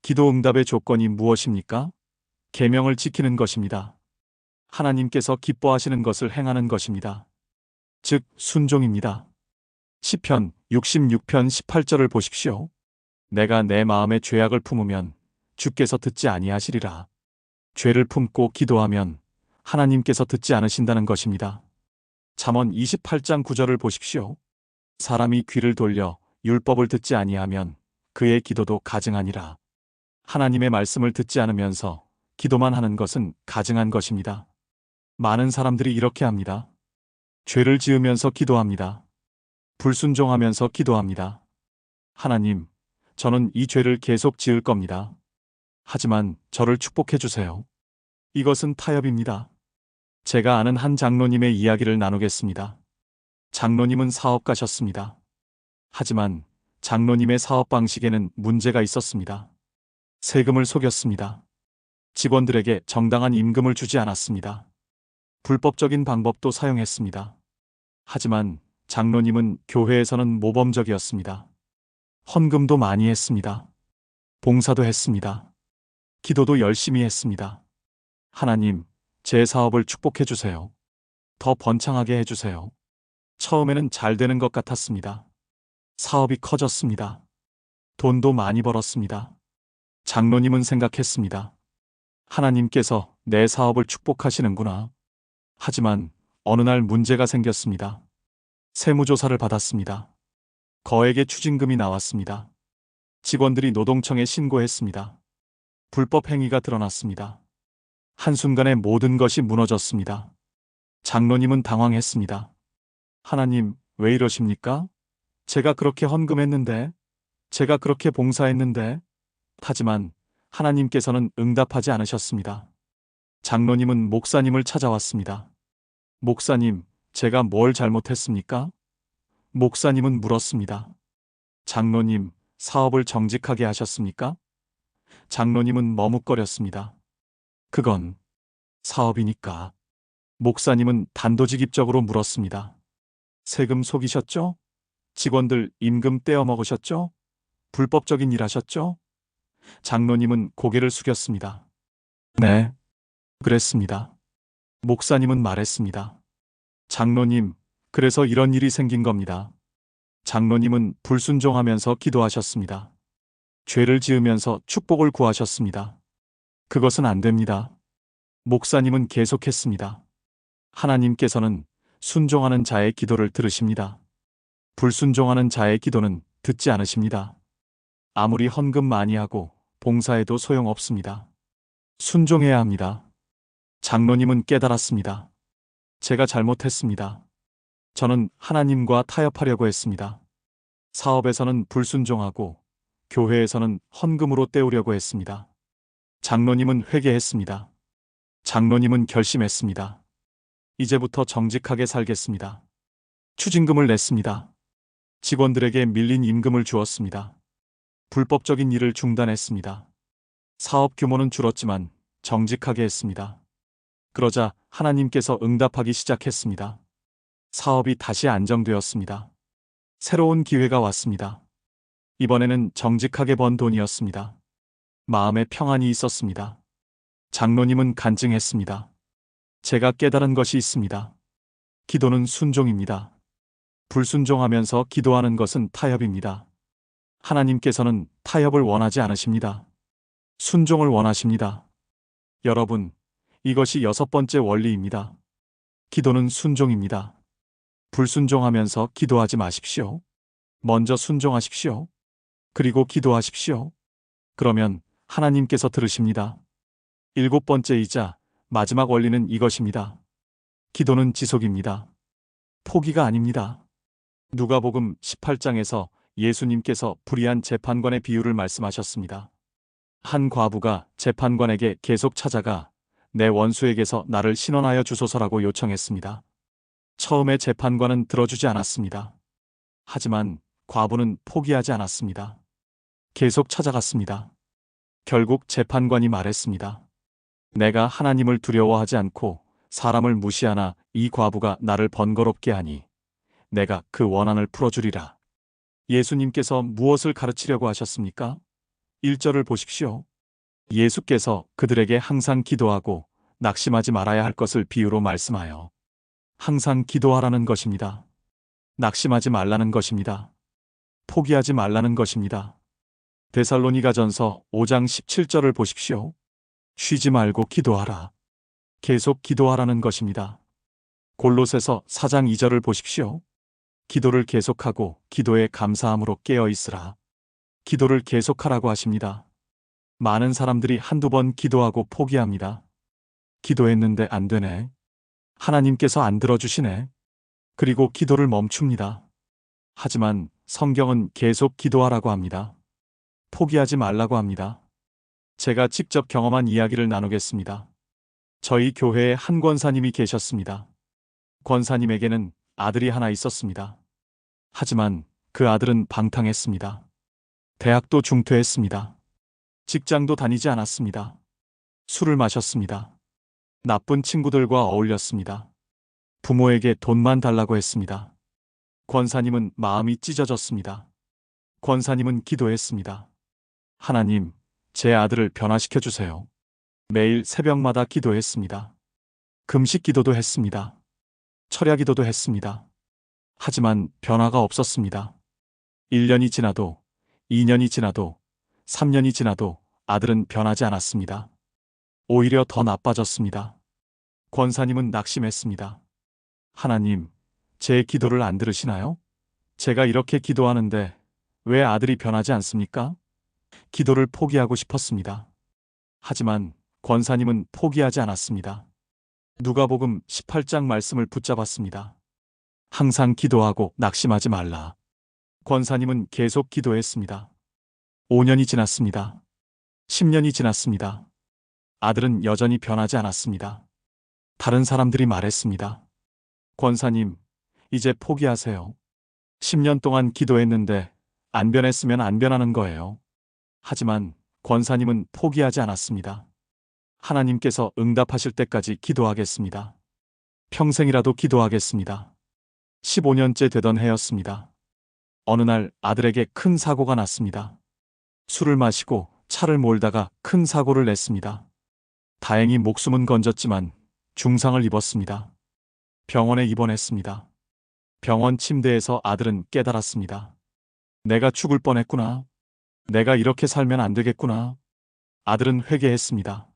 기도 응답의 조건이 무엇입니까? 계명을 지키는 것입니다. 하나님께서 기뻐하시는 것을 행하는 것입니다. 즉 순종입니다. 시편 66편 18절을 보십시오. 내가 내 마음에 죄악을 품으면 주께서 듣지 아니하시리라. 죄를 품고 기도하면 하나님께서 듣지 않으신다는 것입니다. 잠언 28장 9절을 보십시오. 사람이 귀를 돌려 율법을 듣지 아니하면 그의 기도도 가증하니라. 하나님의 말씀을 듣지 않으면서 기도만 하는 것은 가증한 것입니다. 많은 사람들이 이렇게 합니다. 죄를 지으면서 기도합니다. 불순종하면서 기도합니다. 하나님, 저는 이 죄를 계속 지을 겁니다. 하지만 저를 축복해 주세요. 이것은 타협입니다. 제가 아는 한 장로님의 이야기를 나누겠습니다. 장로님은 사업가셨습니다. 하지만 장로님의 사업 방식에는 문제가 있었습니다. 세금을 속였습니다. 직원들에게 정당한 임금을 주지 않았습니다. 불법적인 방법도 사용했습니다. 하지만 장로님은 교회에서는 모범적이었습니다. 헌금도 많이 했습니다. 봉사도 했습니다. 기도도 열심히 했습니다. 하나님, 제 사업을 축복해 주세요. 더 번창하게 해주세요. 처음에는 잘 되는 것 같았습니다. 사업이 커졌습니다. 돈도 많이 벌었습니다. 장로님은 생각했습니다. 하나님께서 내 사업을 축복하시는구나. 하지만 어느 날 문제가 생겼습니다. 세무조사를 받았습니다. 거액의 추징금이 나왔습니다. 직원들이 노동청에 신고했습니다. 불법 행위가 드러났습니다. 한순간에 모든 것이 무너졌습니다. 장로님은 당황했습니다. 하나님, 왜 이러십니까? 제가 그렇게 헌금했는데, 제가 그렇게 봉사했는데, 하지만 하나님께서는 응답하지 않으셨습니다. 장로님은 목사님을 찾아왔습니다. 목사님, 제가 뭘 잘못했습니까? 목사님은 물었습니다. 장로님, 사업을 정직하게 하셨습니까? 장로님은 머뭇거렸습니다. 그건 사업이니까. 목사님은 단도직입적으로 물었습니다. 세금 속이셨죠? 직원들 임금 떼어 먹으셨죠? 불법적인 일 하셨죠? 장로님은 고개를 숙였습니다. 네, 그랬습니다. 목사님은 말했습니다. 장로님, 그래서 이런 일이 생긴 겁니다. 장로님은 불순종하면서 기도하셨습니다. 죄를 지으면서 축복을 구하셨습니다. 그것은 안 됩니다. 목사님은 계속했습니다. 하나님께서는 순종하는 자의 기도를 들으십니다. 불순종하는 자의 기도는 듣지 않으십니다. 아무리 헌금 많이 하고 봉사해도 소용없습니다. 순종해야 합니다. 장로님은 깨달았습니다. 제가 잘못했습니다. 저는 하나님과 타협하려고 했습니다. 사업에서는 불순종하고 교회에서는 헌금으로 때우려고 했습니다. 장로님은 회개했습니다. 장로님은 결심했습니다. 이제부터 정직하게 살겠습니다. 추징금을 냈습니다. 직원들에게 밀린 임금을 주었습니다. 불법적인 일을 중단했습니다. 사업 규모는 줄었지만 정직하게 했습니다. 그러자 하나님께서 응답하기 시작했습니다. 사업이 다시 안정되었습니다. 새로운 기회가 왔습니다. 이번에는 정직하게 번 돈이었습니다. 마음에 평안이 있었습니다. 장로님은 간증했습니다. 제가 깨달은 것이 있습니다. 기도는 순종입니다. 불순종하면서 기도하는 것은 타협입니다. 하나님께서는 타협을 원하지 않으십니다. 순종을 원하십니다. 여러분, 이것이 6번째 원리입니다. 기도는 순종입니다. 불순종하면서 기도하지 마십시오. 먼저 순종하십시오. 그리고 기도하십시오. 그러면 하나님께서 들으십니다. 7번째이자 마지막 원리는 이것입니다. 기도는 지속입니다. 포기가 아닙니다. 누가복음 18장에서 예수님께서 불의한 재판관의 비유를 말씀하셨습니다. 한 과부가 재판관에게 계속 찾아가 내 원수에게서 나를 신원하여 주소서라고 요청했습니다. 처음에 재판관은 들어주지 않았습니다. 하지만 과부는 포기하지 않았습니다. 계속 찾아갔습니다. 결국 재판관이 말했습니다. 내가 하나님을 두려워하지 않고 사람을 무시하나 이 과부가 나를 번거롭게 하니 내가 그 원한을 풀어주리라. 예수님께서 무엇을 가르치려고 하셨습니까? 1절을 보십시오. 예수께서 그들에게 항상 기도하고 낙심하지 말아야 할 것을 비유로 말씀하여 항상 기도하라는 것입니다. 낙심하지 말라는 것입니다. 포기하지 말라는 것입니다. 데살로니가전서 5장 17절을 보십시오. 쉬지 말고 기도하라. 계속 기도하라는 것입니다. 골로새서 4장 2절을 보십시오. 기도를 계속하고 기도에 감사함으로 깨어 있으라. 기도를 계속하라고 하십니다. 많은 사람들이 한두 번 기도하고 포기합니다. 기도했는데 안 되네. 하나님께서 안 들어주시네. 그리고 기도를 멈춥니다. 하지만 성경은 계속 기도하라고 합니다. 포기하지 말라고 합니다. 제가 직접 경험한 이야기를 나누겠습니다. 저희 교회에 한 권사님이 계셨습니다. 권사님에게는 아들이 하나 있었습니다. 하지만 그 아들은 방탕했습니다. 대학도 중퇴했습니다. 직장도 다니지 않았습니다. 술을 마셨습니다. 나쁜 친구들과 어울렸습니다. 부모에게 돈만 달라고 했습니다. 권사님은 마음이 찢어졌습니다. 권사님은 기도했습니다. 하나님, 제 아들을 변화시켜 주세요. 매일 새벽마다 기도했습니다. 금식 기도도 했습니다. 철야 기도도 했습니다. 하지만 변화가 없었습니다. 1년이 지나도, 2년이 지나도, 3년이 지나도 아들은 변하지 않았습니다. 오히려 더 나빠졌습니다. 권사님은 낙심했습니다. 하나님, 제 기도를 안 들으시나요? 제가 이렇게 기도하는데 왜 아들이 변하지 않습니까? 기도를 포기하고 싶었습니다. 하지만 권사님은 포기하지 않았습니다. 누가복음 18장 말씀을 붙잡았습니다. 항상 기도하고 낙심하지 말라. 권사님은 계속 기도했습니다. 5년이 지났습니다. 10년이 지났습니다. 아들은 여전히 변하지 않았습니다. 다른 사람들이 말했습니다. 권사님, 이제 포기하세요. 10년 동안 기도했는데 안 변했으면 안 변하는 거예요. 하지만 권사님은 포기하지 않았습니다. 하나님께서 응답하실 때까지 기도하겠습니다. 평생이라도 기도하겠습니다. 15년째 되던 해였습니다. 어느 날 아들에게 큰 사고가 났습니다. 술을 마시고 차를 몰다가 큰 사고를 냈습니다. 다행히 목숨은 건졌지만 중상을 입었습니다. 병원에 입원했습니다. 병원 침대에서 아들은 깨달았습니다. 내가 죽을 뻔했구나. 내가 이렇게 살면 안 되겠구나. 아들은 회개했습니다.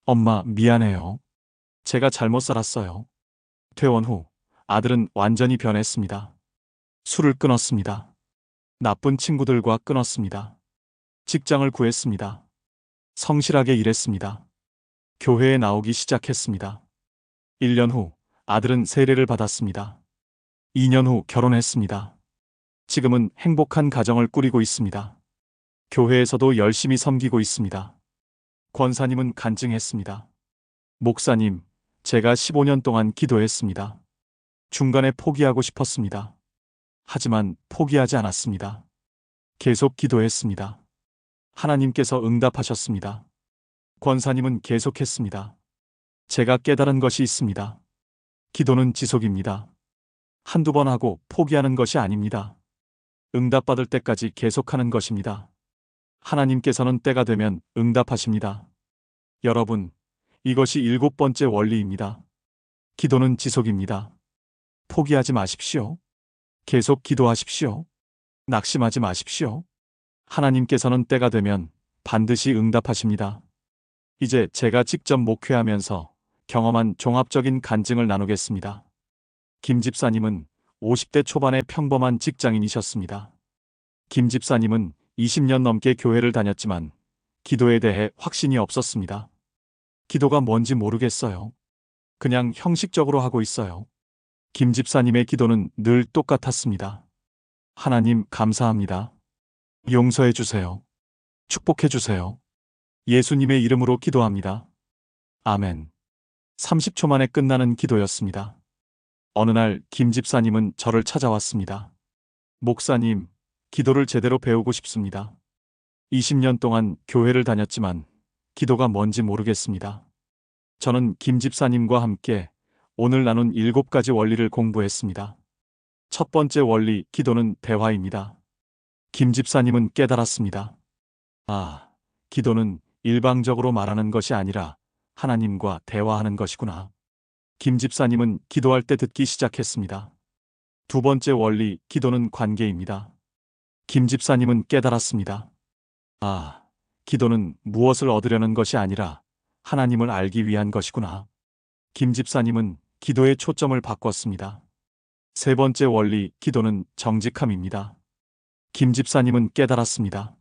엄마, 미안해요. 제가 잘못 살았어요. 퇴원 후 아들은 완전히 변했습니다. 술을 끊었습니다. 나쁜 친구들과 끊었습니다. 직장을 구했습니다. 성실하게 일했습니다. 교회에 나오기 시작했습니다. 1년 후 아들은 세례를 받았습니다. 2년 후 결혼했습니다. 지금은 행복한 가정을 꾸리고 있습니다. 교회에서도 열심히 섬기고 있습니다. 권사님은 간증했습니다. 목사님, 제가 15년 동안 기도했습니다. 중간에 포기하고 싶었습니다. 하지만 포기하지 않았습니다. 계속 기도했습니다. 하나님께서 응답하셨습니다. 권사님은 계속했습니다. 제가 깨달은 것이 있습니다. 기도는 지속입니다. 한두 번 하고 포기하는 것이 아닙니다. 응답받을 때까지 계속하는 것입니다. 하나님께서는 때가 되면 응답하십니다. 여러분, 이것이 7번째 원리입니다. 기도는 지속입니다. 포기하지 마십시오. 계속 기도하십시오. 낙심하지 마십시오. 하나님께서는 때가 되면 반드시 응답하십니다. 이제 제가 직접 목회하면서 경험한 종합적인 간증을 나누겠습니다. 김 집사님은 50대 초반의 평범한 직장인이셨습니다. 김 집사님은 20년 넘게 교회를 다녔지만 기도에 대해 확신이 없었습니다. 기도가 뭔지 모르겠어요. 그냥 형식적으로 하고 있어요. 김 집사님의 기도는 늘 똑같았습니다. 하나님 감사합니다. 용서해 주세요. 축복해 주세요. 예수님의 이름으로 기도합니다. 아멘. 30초 만에 끝나는 기도였습니다. 어느 날 김 집사님은 저를 찾아왔습니다. 목사님, 기도를 제대로 배우고 싶습니다. 20년 동안 교회를 다녔지만 기도가 뭔지 모르겠습니다. 저는 김 집사님과 함께 오늘 나눈 7가지 원리를 공부했습니다. 첫 번째 원리, 기도는 대화입니다. 김 집사님은 깨달았습니다. 기도는 일방적으로 말하는 것이 아니라 하나님과 대화하는 것이구나. 김 집사님은 기도할 때 듣기 시작했습니다. 두 번째 원리, 기도는 관계입니다. 김 집사님은 깨달았습니다. 기도는 무엇을 얻으려는 것이 아니라 하나님을 알기 위한 것이구나. 김 집사님은 기도의 초점을 바꿨습니다. 세 번째 원리, 기도는 정직함입니다. 김 집사님은 깨달았습니다.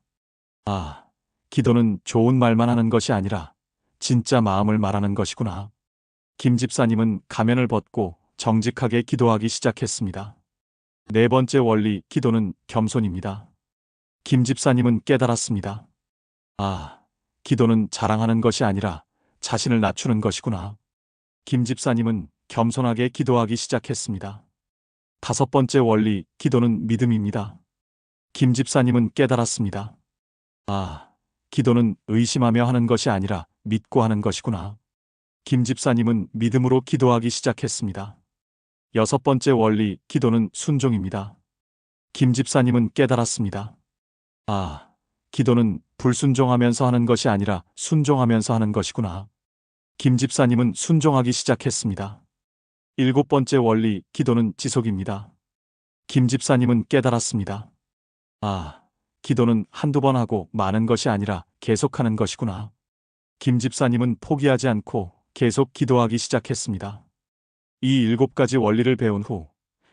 기도는 좋은 말만 하는 것이 아니라 진짜 마음을 말하는 것이구나. 김 집사님은 가면을 벗고 정직하게 기도하기 시작했습니다. 네 번째 원리, 기도는 겸손입니다. 김 집사님은 깨달았습니다. 기도는 자랑하는 것이 아니라 자신을 낮추는 것이구나. 김 집사님은 겸손하게 기도하기 시작했습니다. 다섯 번째 원리, 기도는 믿음입니다. 김 집사님은 깨달았습니다. 기도는 의심하며 하는 것이 아니라 믿고 하는 것이구나. 김 집사님은 믿음으로 기도하기 시작했습니다. 여섯 번째 원리, 기도는 순종입니다. 김 집사님은 깨달았습니다. 기도는 불순종하면서 하는 것이 아니라 순종하면서 하는 것이구나. 김 집사님은 순종하기 시작했습니다. 일곱 번째 원리, 기도는 지속입니다. 김 집사님은 깨달았습니다. 기도는 한두 번 하고 마는 것이 아니라 계속하는 것이구나. 김 집사님은 포기하지 않고 계속 기도하기 시작했습니다. 이 7가지 원리를 배운 후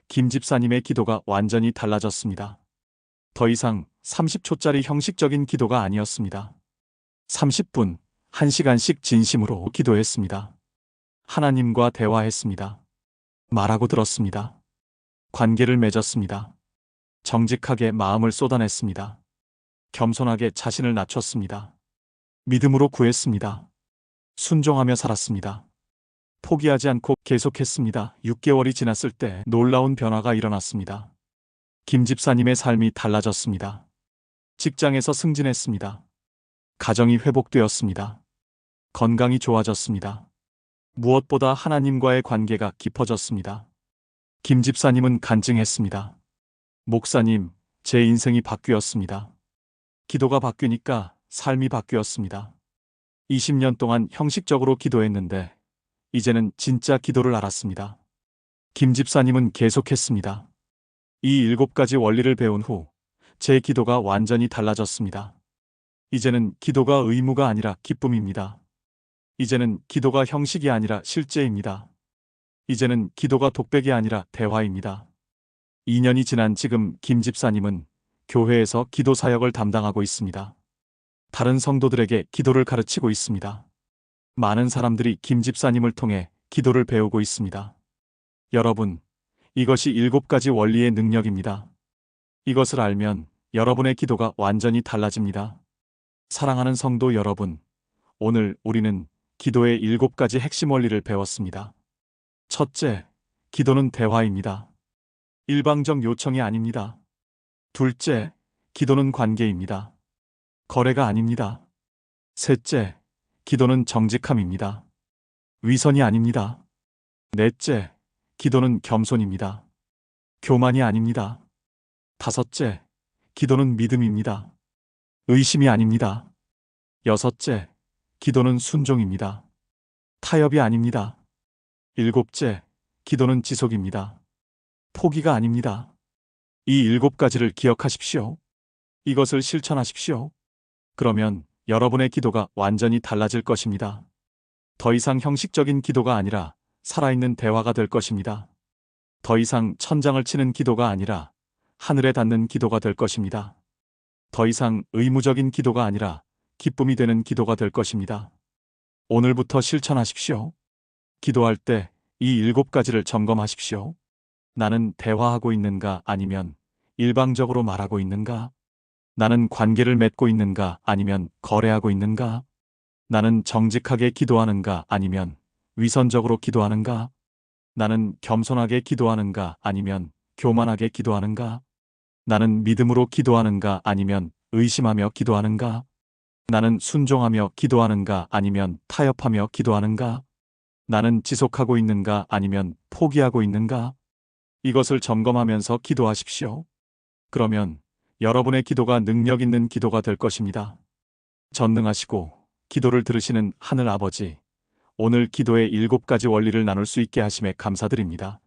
김 집사님의 기도가 완전히 달라졌습니다. 더 이상 30초짜리 형식적인 기도가 아니었습니다. 30분, 1시간씩 진심으로 기도했습니다. 하나님과 대화했습니다. 말하고 들었습니다. 관계를 맺었습니다. 정직하게 마음을 쏟아냈습니다. 겸손하게 자신을 낮췄습니다. 믿음으로 구했습니다. 순종하며 살았습니다. 포기하지 않고 계속했습니다. 6개월이 지났을 때 놀라운 변화가 일어났습니다. 김 집사님의 삶이 달라졌습니다. 직장에서 승진했습니다. 가정이 회복되었습니다. 건강이 좋아졌습니다. 무엇보다 하나님과의 관계가 깊어졌습니다. 김 집사님은 간증했습니다. 목사님, 제 인생이 바뀌었습니다. 기도가 바뀌니까 삶이 바뀌었습니다. 20년 동안 형식적으로 기도했는데 이제는 진짜 기도를 알았습니다. 김 집사님은 계속했습니다. 이 7가지 원리를 배운 후 제 기도가 완전히 달라졌습니다. 이제는 기도가 의무가 아니라 기쁨입니다. 이제는 기도가 형식이 아니라 실제입니다. 이제는 기도가 독백이 아니라 대화입니다. 2년이 지난 지금 김 집사님은 교회에서 기도 사역을 담당하고 있습니다. 다른 성도들에게 기도를 가르치고 있습니다. 많은 사람들이 김 집사님을 통해 기도를 배우고 있습니다. 여러분, 이것이 7가지 원리의 능력입니다. 이것을 알면 여러분의 기도가 완전히 달라집니다. 사랑하는 성도 여러분, 오늘 우리는 기도의 7가지 핵심 원리를 배웠습니다. 첫째, 기도는 대화입니다. 일방적 요청이 아닙니다. 둘째, 기도는 관계입니다. 거래가 아닙니다. 셋째, 기도는 정직함입니다. 위선이 아닙니다. 넷째, 기도는 겸손입니다. 교만이 아닙니다. 다섯째, 기도는 믿음입니다. 의심이 아닙니다. 여섯째, 기도는 순종입니다. 타협이 아닙니다. 일곱째, 기도는 지속입니다. 포기가 아닙니다. 이 7가지를 기억하십시오. 이것을 실천하십시오. 그러면 여러분의 기도가 완전히 달라질 것입니다. 더 이상 형식적인 기도가 아니라 살아있는 대화가 될 것입니다. 더 이상 천장을 치는 기도가 아니라 하늘에 닿는 기도가 될 것입니다. 더 이상 의무적인 기도가 아니라 기쁨이 되는 기도가 될 것입니다. 오늘부터 실천하십시오. 기도할 때 이 7가지를 점검하십시오. 나는 대화하고 있는가 아니면 일방적으로 말하고 있는가? 나는 관계를 맺고 있는가 아니면 거래하고 있는가? 나는 정직하게 기도하는가 아니면 위선적으로 기도하는가? 나는 겸손하게 기도하는가 아니면 교만하게 기도하는가? 나는 믿음으로 기도하는가 아니면 의심하며 기도하는가? 나는 순종하며 기도하는가 아니면 타협하며 기도하는가? 나는 지속하고 있는가 아니면 포기하고 있는가? 이것을 점검하면서 기도하십시오. 그러면 여러분의 기도가 능력 있는 기도가 될 것입니다. 전능하시고 기도를 들으시는 하늘 아버지, 오늘 기도의 7가지 원리를 나눌 수 있게 하심에 감사드립니다.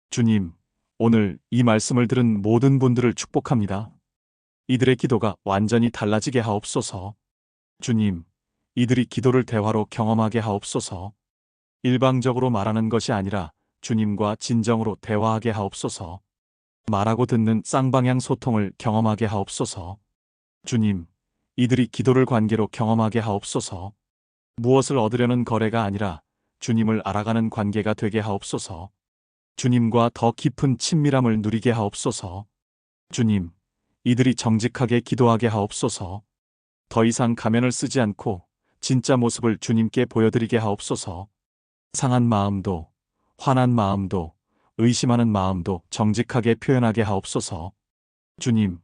주님, 오늘 이 말씀을 들은 모든 분들을 축복합니다. 이들의 기도가 완전히 달라지게 하옵소서. 주님, 이들이 기도를 대화로 경험하게 하옵소서. 일방적으로 말하는 것이 아니라 주님과 진정으로 대화하게 하옵소서. 말하고 듣는 쌍방향 소통을 경험하게 하옵소서. 주님, 이들이 기도를 관계로 경험하게 하옵소서. 무엇을 얻으려는 거래가 아니라 주님을 알아가는 관계가 되게 하옵소서. 주님과 더 깊은 친밀함을 누리게 하옵소서. 주님, 이들이 정직하게 기도하게 하옵소서. 더 이상 가면을 쓰지 않고 진짜 모습을 주님께 보여드리게 하옵소서. 상한 마음도, 화난 마음도, 의심하는 마음도 정직하게 표현하게 하옵소서. 주님,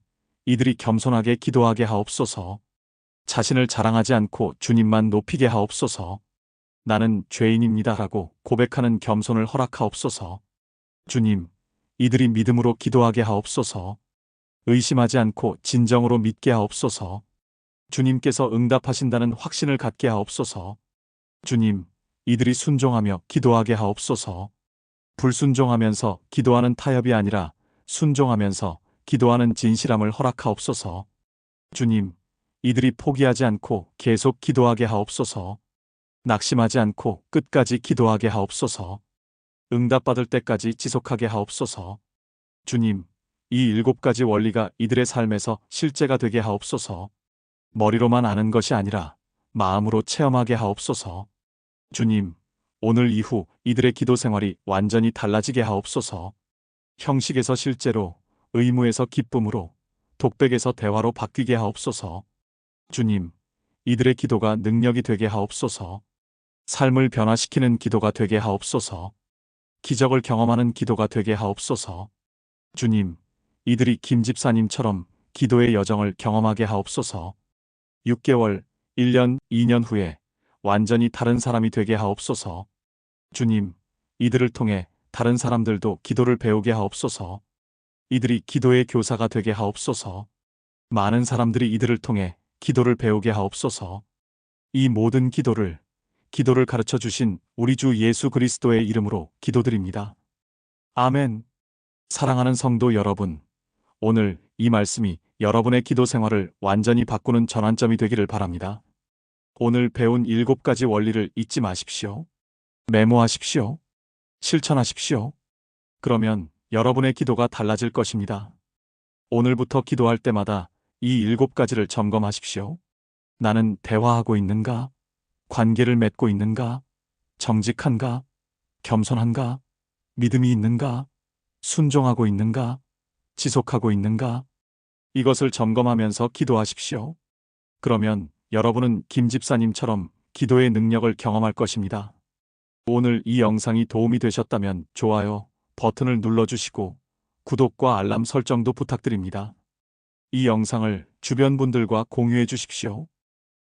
이들이 겸손하게 기도하게 하옵소서. 자신을 자랑하지 않고 주님만 높이게 하옵소서. 나는 죄인입니다라고 고백하는 겸손을 허락하옵소서. 주님, 이들이 믿음으로 기도하게 하옵소서. 의심하지 않고 진정으로 믿게 하옵소서. 주님께서 응답하신다는 확신을 갖게 하옵소서. 주님, 이들이 순종하며 기도하게 하옵소서. 불순종하면서 기도하는 타협이 아니라 순종하면서 기도하는 진실함을 허락하옵소서. 주님, 이들이 포기하지 않고 계속 기도하게 하옵소서. 낙심하지 않고 끝까지 기도하게 하옵소서. 응답받을 때까지 지속하게 하옵소서. 주님, 이 7가지 원리가 이들의 삶에서 실제가 되게 하옵소서. 머리로만 아는 것이 아니라 마음으로 체험하게 하옵소서. 주님, 오늘 이후 이들의 기도 생활이 완전히 달라지게 하옵소서. 형식에서 실제로, 의무에서 기쁨으로, 독백에서 대화로 바뀌게 하옵소서. 주님, 이들의 기도가 능력이 되게 하옵소서. 삶을 변화시키는 기도가 되게 하옵소서. 기적을 경험하는 기도가 되게 하옵소서. 주님, 이들이 김 집사님처럼 기도의 여정을 경험하게 하옵소서. 6개월, 1년, 2년 후에 완전히 다른 사람이 되게 하옵소서. 주님, 이들을 통해 다른 사람들도 기도를 배우게 하옵소서. 이들이 기도의 교사가 되게 하옵소서. 많은 사람들이 이들을 통해 기도를 배우게 하옵소서. 이 모든 기도를 가르쳐 주신 우리 주 예수 그리스도의 이름으로 기도드립니다. 아멘. 사랑하는 성도 여러분, 오늘 이 말씀이 여러분의 기도 생활을 완전히 바꾸는 전환점이 되기를 바랍니다. 오늘 배운 7가지 원리를 잊지 마십시오. 메모하십시오. 실천하십시오. 그러면 여러분의 기도가 달라질 것입니다. 오늘부터 기도할 때마다 이 7가지를 점검하십시오. 나는 대화하고 있는가? 관계를 맺고 있는가? 정직한가? 겸손한가? 믿음이 있는가? 순종하고 있는가? 지속하고 있는가? 이것을 점검하면서 기도하십시오. 그러면 여러분은 김 집사님처럼 기도의 능력을 경험할 것입니다. 오늘 이 영상이 도움이 되셨다면 좋아요 버튼을 눌러주시고 구독과 알람 설정도 부탁드립니다. 이 영상을 주변 분들과 공유해 주십시오.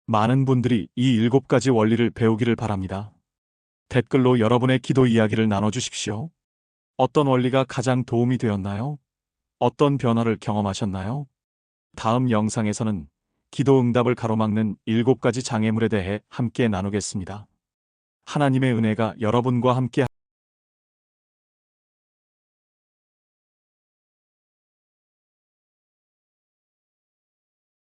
많은 분들이 이 7가지 원리를 배우기를 바랍니다. 댓글로 여러분의 기도 이야기를 나눠주십시오. 어떤 원리가 가장 도움이 되었나요? 어떤 변화를 경험하셨나요? 다음 영상에서는 기도 응답을 가로막는 7가지 장애물에 대해 함께 나누겠습니다. 하나님의 은혜가 여러분과 함께